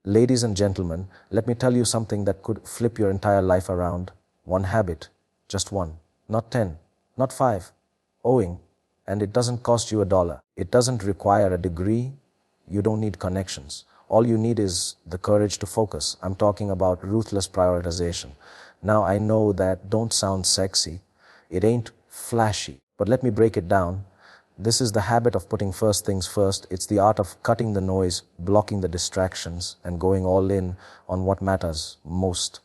Ladies and gentlemen, let me tell you something that could flip your entire life around. One habit, just one, not 10, not 5, owing, and it doesn't cost you $1. It doesn't require a degree. You don't need connections. All you need is the courage to focus. I'm talking about ruthless prioritization. Now I know that don't sound sexy. It ain't flashy, but let me break it down. This is the habit of putting first things first. It's the art of cutting the noise, blocking the distractions, and going all in on what matters most.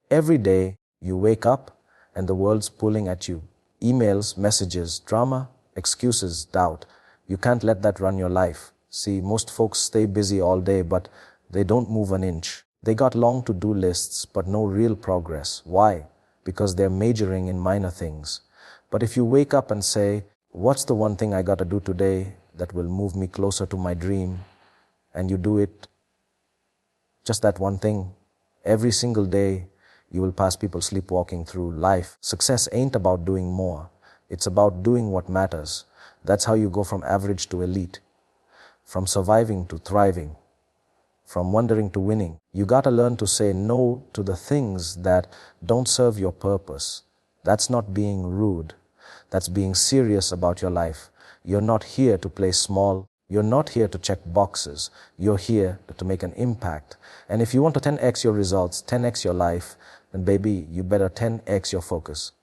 Every day you wake up and the world's pulling at you. Emails, messages, drama, excuses, doubt. You can't let that run your life. See, most folks stay busy all day, but they don't move an inch. They got long to-do lists, but no real progress. Why? Because they're majoring in minor things. But if you wake up and say, what's the one thing I got to do today that will move me closer to my dream? And you do it, just that one thing, every single day, you will pass people sleepwalking through life. Success ain't about doing more. It's about doing what matters. That's how you go from average to elite, from surviving to thriving, from wondering to winning. You gotta learn to say no to the things that don't serve your purpose. That's not being rude. That's being serious about your life. You're not here to play small. You're not here to check boxes. You're here to make an impact. And if you want to 10x your results, 10x your life, then baby, you better 10x your focus.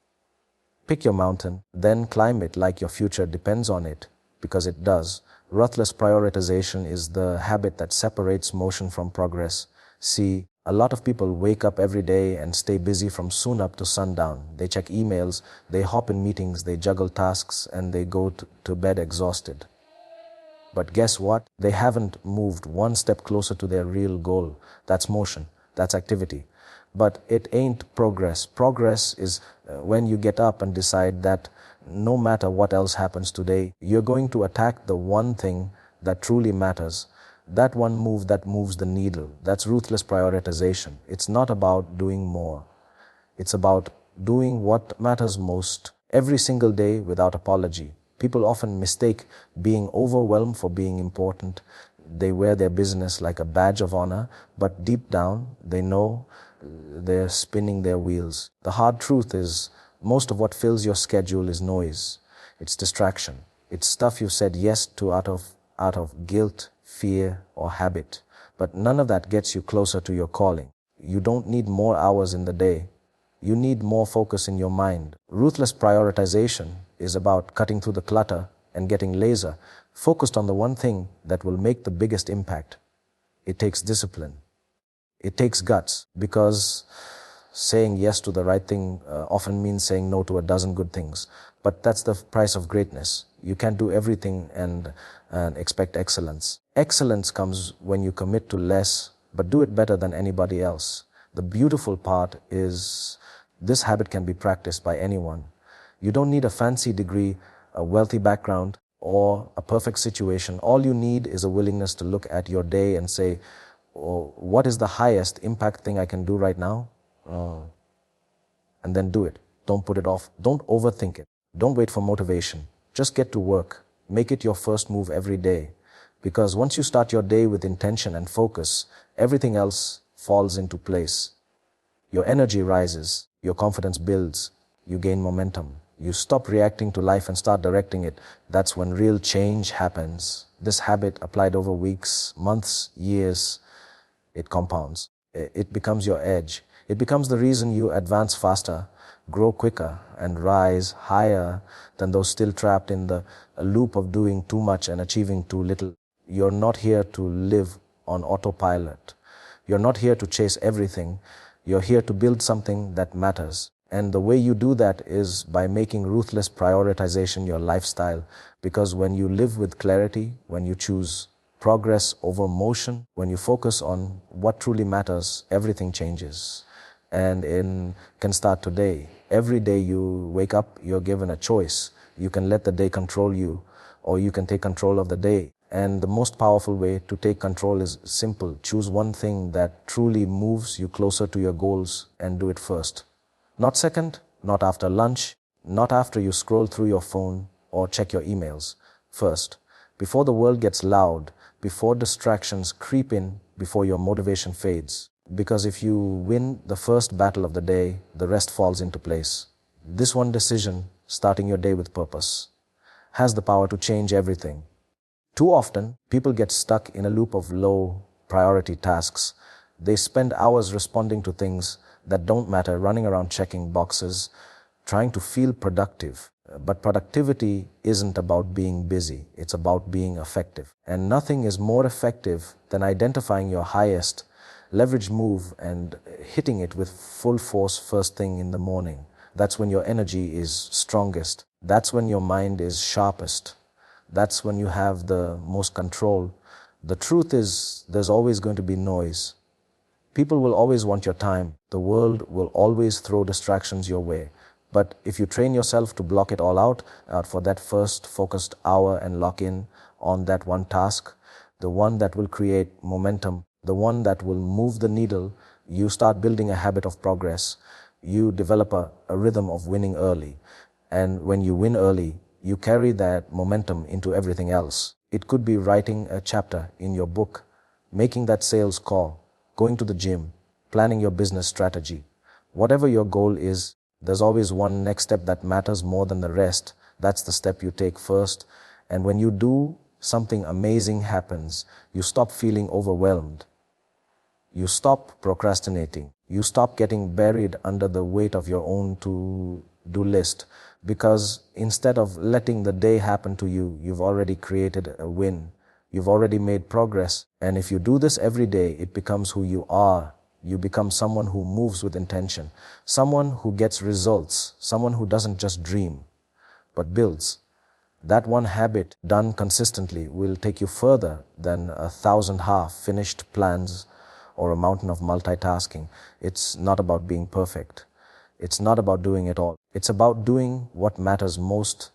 Pick your mountain, then climb it like your future depends on it, because it does. Ruthless prioritization is the habit that separates motion from progress. See, a lot of people wake up every day and stay busy from soon up to sundown. They check emails, they hop in meetings, they juggle tasks, and they go to bed exhausted. But guess what? They haven't moved one step closer to their real goal. That's motion, that's activity. But it ain't progress. Progress is when you get up and decide that no matter what else happens today, you're going to attack the one thing that truly matters. That one move that moves the needle. That's ruthless prioritization. It's not about doing more. It's about doing what matters most every single day without apology. People often mistake being overwhelmed for being important. They wear their business like a badge of honor, but deep down, they know they're spinning their wheels. The hard truth is, most of what fills your schedule is noise. It's distraction. It's stuff you said yes to out of guilt, fear, or habit. But none of that gets you closer to your calling. You don't need more hours in the day. You need more focus in your mind. Ruthless prioritization is about cutting through the clutter and getting laser focused on the one thing that will make the biggest impact. It takes discipline. It takes guts, because saying yes to the right thing often means saying no to a dozen good things. But that's the price of greatness. You can't do everything and expect excellence. Excellence comes when you commit to less, but do it better than anybody else. The beautiful part is this habit can be practiced by anyone. You don't need a fancy degree, a wealthy background, or a perfect situation. All you need is a willingness to look at your day and say, oh, what is the highest impact thing I can do right now? And then do it. Don't put it off. Don't overthink it. Don't wait for motivation. Just get to work. Make it your first move every day. Because once you start your day with intention and focus, everything else falls into place. Your energy rises, your confidence builds, you gain momentum. You stop reacting to life and start directing it. That's when real change happens. This habit applied over weeks, months, years, it compounds. It becomes your edge. It becomes the reason you advance faster, grow quicker, and rise higher than those still trapped in the loop of doing too much and achieving too little. You're not here to live on autopilot. You're not here to chase everything. You're here to build something that matters. And the way you do that is by making ruthless prioritization your lifestyle. Because when you live with clarity, when you choose progress over motion, when you focus on what truly matters, everything changes. And it can start today. Every day you wake up, you're given a choice. You can let the day control you, or you can take control of the day. And the most powerful way to take control is simple. Choose one thing that truly moves you closer to your goals and do it first. Not second, not after lunch, not after you scroll through your phone or check your emails. First, before the world gets loud, before distractions creep in, before your motivation fades. Because if you win the first battle of the day, the rest falls into place. This one decision, starting your day with purpose, has the power to change everything. Too often, people get stuck in a loop of low priority tasks. They spend hours responding to things that don't matter, running around checking boxes, trying to feel productive. But productivity isn't about being busy, it's about being effective. And nothing is more effective than identifying your highest leverage move and hitting it with full force first thing in the morning. That's when your energy is strongest. That's when your mind is sharpest. That's when you have the most control. The truth is, there's always going to be noise. People will always want your time. The world will always throw distractions your way. But if you train yourself to block it all out for that first focused hour and lock in on that one task, the one that will create momentum, the one that will move the needle, you start building a habit of progress. You develop a rhythm of winning early. And when you win early, you carry that momentum into everything else. It could be writing a chapter in your book, making that sales call, going to the gym, planning your business strategy. Whatever your goal is, there's always one next step that matters more than the rest. That's the step you take first. And when you do, something amazing happens. You stop feeling overwhelmed. You stop procrastinating. You stop getting buried under the weight of your own to-do list. Because instead of letting the day happen to you, you've already created a win. You've already made progress. And if you do this every day, it becomes who you are. You become someone who moves with intention, someone who gets results, someone who doesn't just dream, but builds. That one habit done consistently will take you further than 1,000 half-finished plans or a mountain of multitasking. It's not about being perfect. It's not about doing it all. It's about doing what matters most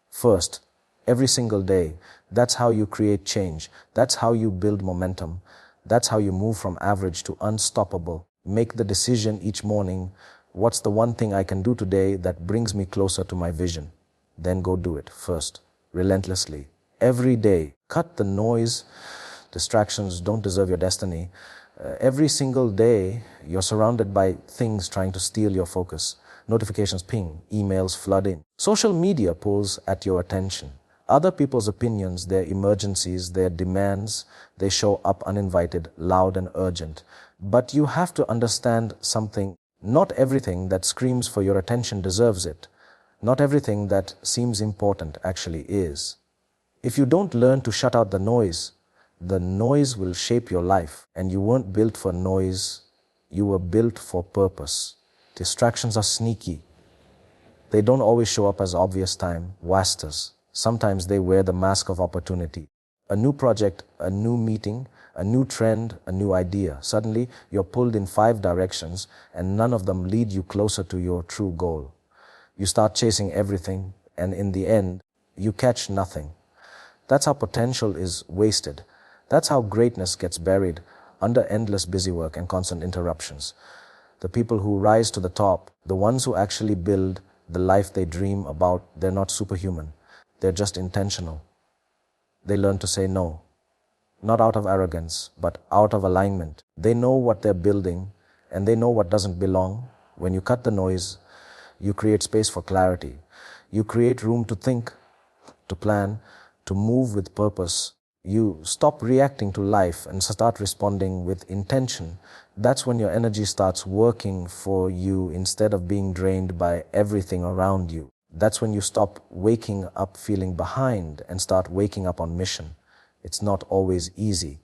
first, every single day. That's how you create change. That's how you build momentum. That's how you move from average to unstoppable. Make the decision each morning, what's the one thing I can do today that brings me closer to my vision? Then go do it first, relentlessly, every day. Cut the noise. Distractions don't deserve your destiny. Every single day, you're surrounded by things trying to steal your focus. Notifications ping, emails flood in. Social media pulls at your attention. Other people's opinions, their emergencies, their demands, they show up uninvited, loud and urgent. But you have to understand something. Not everything that screams for your attention deserves it. Not everything that seems important actually is. If you don't learn to shut out the noise will shape your life. And you weren't built for noise, you were built for purpose. Distractions are sneaky. They don't always show up as obvious time wasters. Sometimes they wear the mask of opportunity. A new project, a new meeting, a new trend, a new idea. Suddenly, you're pulled in 5 directions and none of them lead you closer to your true goal. You start chasing everything and in the end, you catch nothing. That's how potential is wasted. That's how greatness gets buried under endless busy work and constant interruptions. The people who rise to the top, the ones who actually build the life they dream about, they're not superhuman. They're just intentional. They learn to say no, not out of arrogance, but out of alignment. They know what they're building and they know what doesn't belong. When you cut the noise, you create space for clarity. You create room to think, to plan, to move with purpose. You stop reacting to life and start responding with intention. That's when your energy starts working for you instead of being drained by everything around you. That's when you stop waking up feeling behind and start waking up on mission. It's not always easy.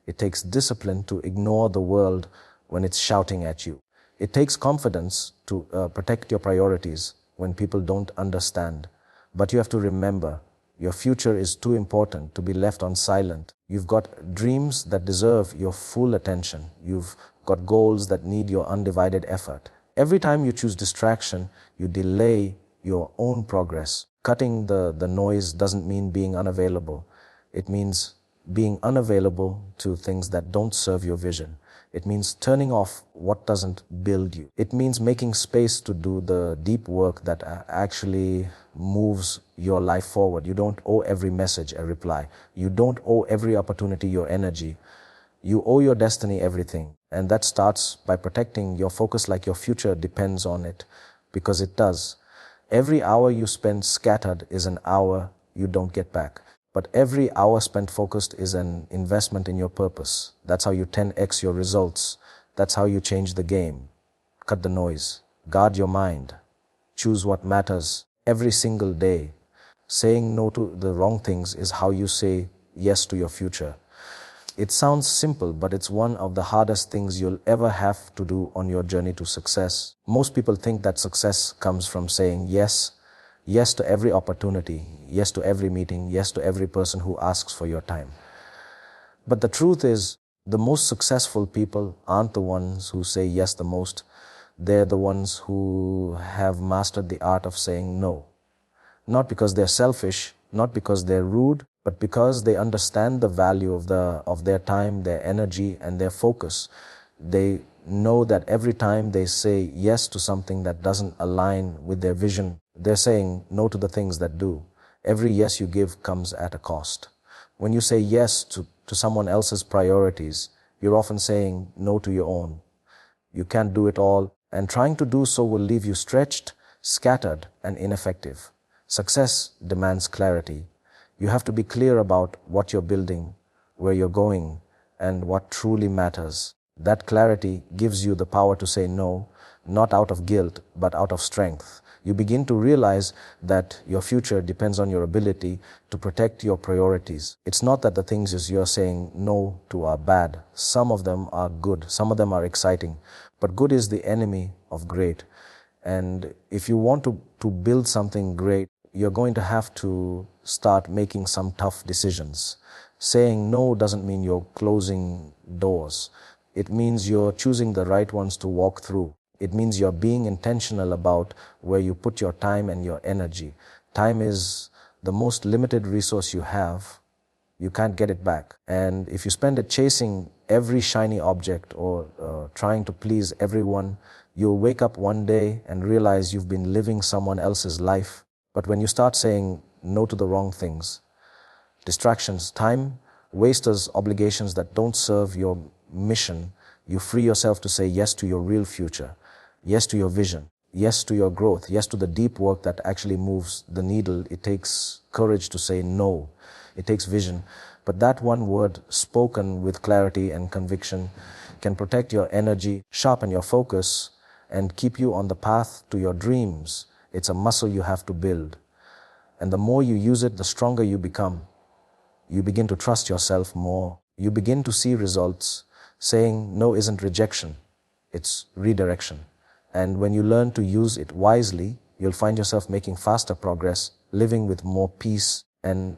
It takes discipline to ignore the world when it's shouting at you. It takes confidence to protect your priorities when people don't understand. But you have to remember, your future is too important to be left on silent. You've got dreams that deserve your full attention. You've got goals that need your undivided effort. Every time you choose distraction, you delay your own progress. Cutting the noise doesn't mean being unavailable. It means being unavailable to things that don't serve your vision. It means turning off what doesn't build you. It means making space to do the deep work that actually moves your life forward. You don't owe every message a reply. You don't owe every opportunity your energy. You owe your destiny everything. And that starts by protecting your focus like your future depends on it, because it does. Every hour you spend scattered is an hour you don't get back. But every hour spent focused is an investment in your purpose. That's how you 10x your results. That's how you change the game. Cut the noise. Guard your mind. Choose what matters every single day. Saying no to the wrong things is how you say yes to your future. It sounds simple, but it's one of the hardest things you'll ever have to do on your journey to success. Most people think that success comes from saying yes. Yes to every opportunity, yes to every meeting, yes to every person who asks for your time. But the truth is, the most successful people aren't the ones who say yes the most. They're the ones who have mastered the art of saying no. Not because they're selfish, not because they're rude, but because they understand the value of their time, their energy, and their focus. They know that every time they say yes to something that doesn't align with their vision, they're saying no to the things that do. Every yes you give comes at a cost. When you say yes to someone else's priorities, you're often saying no to your own. You can't do it all, and trying to do so will leave you stretched, scattered, and ineffective. Success demands clarity. You have to be clear about what you're building, where you're going, and what truly matters. That clarity gives you the power to say no, not out of guilt, but out of strength. You begin to realize that your future depends on your ability to protect your priorities. It's not that the things you're saying no to are bad. Some of them are good. Some of them are exciting. But good is the enemy of great. And if you want to build something great, you're going to have to start making some tough decisions. Saying no doesn't mean you're closing doors. It means you're choosing the right ones to walk through. It means you're being intentional about where you put your time and your energy. Time is the most limited resource you have. You can't get it back. And if you spend it chasing every shiny object or trying to please everyone, you'll wake up one day and realize you've been living someone else's life. But when you start saying no to the wrong things, distractions, time, wasters, obligations that don't serve your mission, you free yourself to say yes to your real future, yes to your vision, yes to your growth, yes to the deep work that actually moves the needle. It takes courage to say no. It takes vision. But that one word spoken with clarity and conviction can protect your energy, sharpen your focus, and keep you on the path to your dreams. It's a muscle you have to build. And the more you use it, the stronger you become. You begin to trust yourself more. You begin to see results. Saying no isn't rejection, it's redirection. And when you learn to use it wisely, you'll find yourself making faster progress, living with more peace, and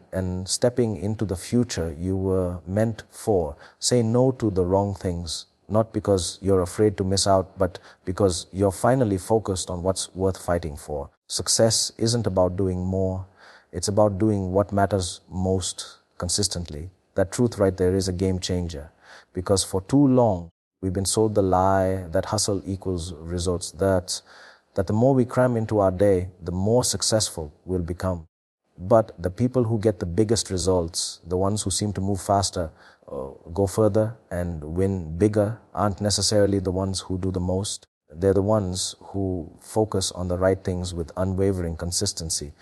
stepping into the future you were meant for. Say no to the wrong things, not because you're afraid to miss out, but because you're finally focused on what's worth fighting for. Success isn't about doing more, it's about doing what matters most consistently. That truth right there is a game changer. Because for too long, we've been sold the lie that hustle equals results, that the more we cram into our day, the more successful we'll become. But the people who get the biggest results, the ones who seem to move faster, go further and win bigger, aren't necessarily the ones who do the most. They're the ones who focus on the right things with unwavering consistency.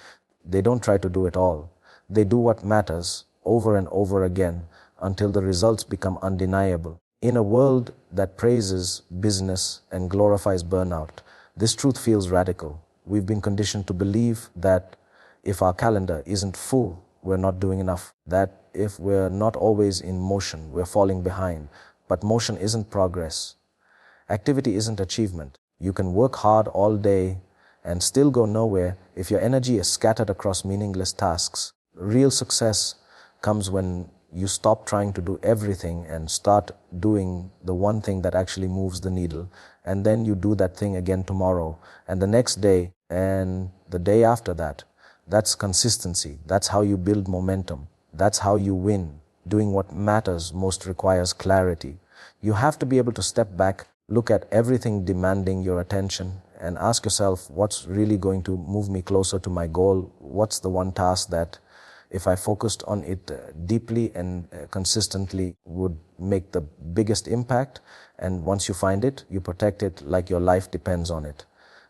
They don't try to do it all. They do what matters over and over again until the results become undeniable. In a world that praises business and glorifies burnout, this truth feels radical. We've been conditioned to believe that if our calendar isn't full, we're not doing enough. That if we're not always in motion, we're falling behind. But motion isn't progress. Activity isn't achievement. You can work hard all day and still go nowhere if your energy is scattered across meaningless tasks. Real success comes when you stop trying to do everything and start doing the one thing that actually moves the needle. And then you do that thing again tomorrow and the next day and the day after that. That's consistency. That's how you build momentum. That's how you win Doing what matters most requires clarity. You have to be able to step back, look at everything demanding your attention, and ask yourself, what's really going to move me closer to my goal? What's the one task that, if I focused on it deeply and consistently, would make the biggest impact? And once you find it, you protect it like your life depends on it.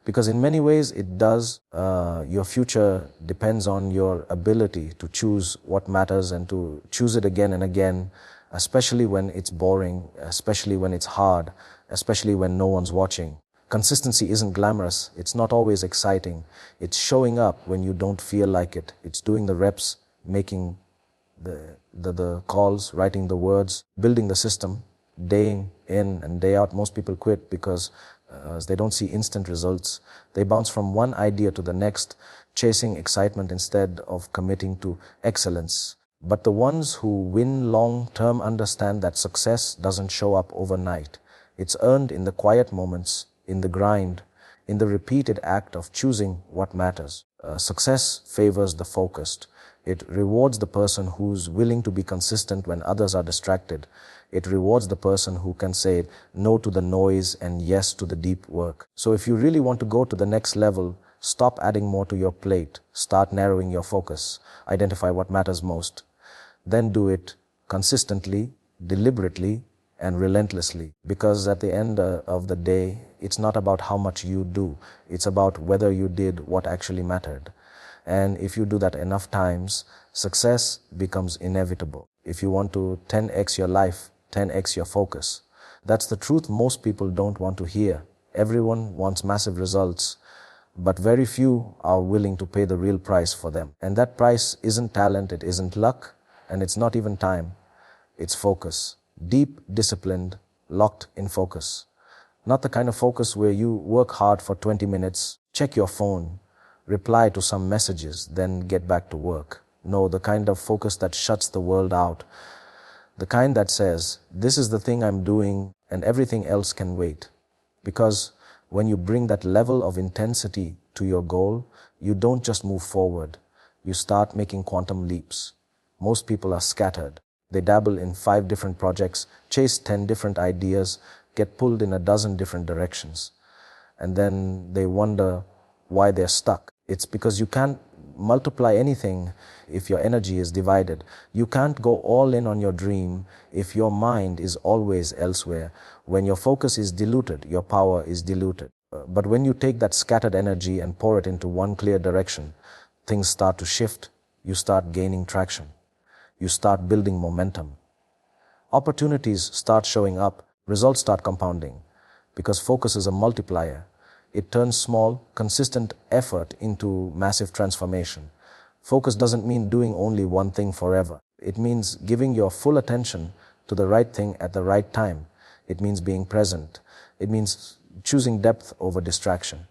Because in many ways it does. Your future depends on your ability to choose what matters and to choose it again and again, especially when it's boring, especially when it's hard, especially when no one's watching. Consistency isn't glamorous. It's not always exciting. It's showing up when you don't feel like it. It's doing the reps, making the calls, writing the words, building the system, day in and day out. Most people quit because they don't see instant results. They bounce from one idea to the next, chasing excitement instead of committing to excellence. But the ones who win long term understand that success doesn't show up overnight. It's earned in the quiet moments, in the grind, in the repeated act of choosing what matters. Success favors the focused. It rewards the person who's willing to be consistent when others are distracted. It rewards the person who can say no to the noise and yes to the deep work. So if you really want to go to the next level, stop adding more to your plate. Start narrowing your focus. Identify what matters most. Then do it consistently, deliberately, and relentlessly. Because at the end of the day, it's not about how much you do. It's about whether you did what actually mattered. And if you do that enough times, success becomes inevitable. If you want to 10x your life, 10x your focus. That's the truth most people don't want to hear. Everyone wants massive results, but very few are willing to pay the real price for them. And that price isn't talent, it isn't luck, and it's not even time. It's focus. Deep, disciplined, locked in focus. Not the kind of focus where you work hard for 20 minutes, check your phone, reply to some messages, then get back to work. No, the kind of focus that shuts the world out. The kind that says, this is the thing I'm doing and everything else can wait. Because when you bring that level of intensity to your goal, you don't just move forward. You start making quantum leaps. Most people are scattered. They dabble in 5 different projects, chase 10 different ideas, get pulled in a dozen different directions. And then they wonder why they're stuck. It's because you can't multiply anything if your energy is divided. You can't go all in on your dream if your mind is always elsewhere. When your focus is diluted, your power is diluted. But when you take that scattered energy and pour it into one clear direction, things start to shift. You start gaining traction. You start building momentum. Opportunities start showing up. Results start compounding. Because focus is a multiplier. It turns small, consistent effort into massive transformation. Focus doesn't mean doing only one thing forever. It means giving your full attention to the right thing at the right time. It means being present. It means choosing depth over distraction.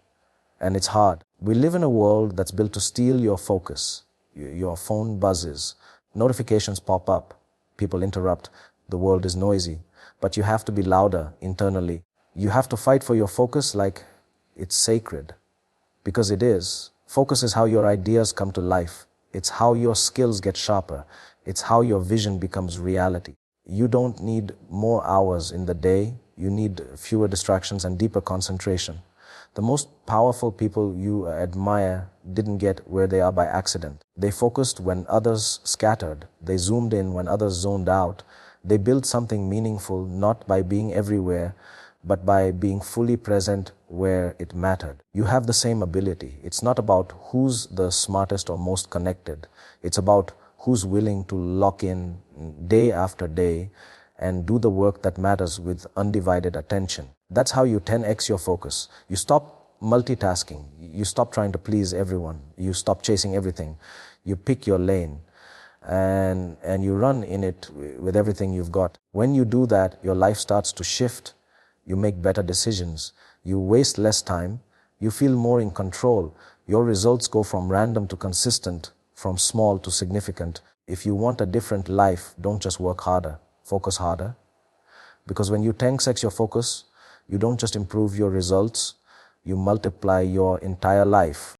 And it's hard. We live in a world that's built to steal your focus. Your phone buzzes. Notifications pop up. People interrupt. The world is noisy. But you have to be louder internally. You have to fight for your focus like it's sacred. Because it is. Focus is how your ideas come to life. It's how your skills get sharper. It's how your vision becomes reality. You don't need more hours in the day. You need fewer distractions and deeper concentration. The most powerful people you admire didn't get where they are by accident. They focused when others scattered. They zoomed in when others zoned out. They built something meaningful not by being everywhere, but by being fully present where it mattered. You have the same ability. It's not about who's the smartest or most connected. It's about who's willing to lock in day after day and do the work that matters with undivided attention. That's how you 10x your focus. You stop multitasking. You stop trying to please everyone. You stop chasing everything. You pick your lane and you run in it with everything you've got. When you do that, your life starts to shift. You make better decisions. You waste less time. You feel more in control. Your results go from random to consistent, from small to significant. If you want a different life, don't just work harder, focus harder. Because when you 10x your focus, you don't just improve your results, you multiply your entire life.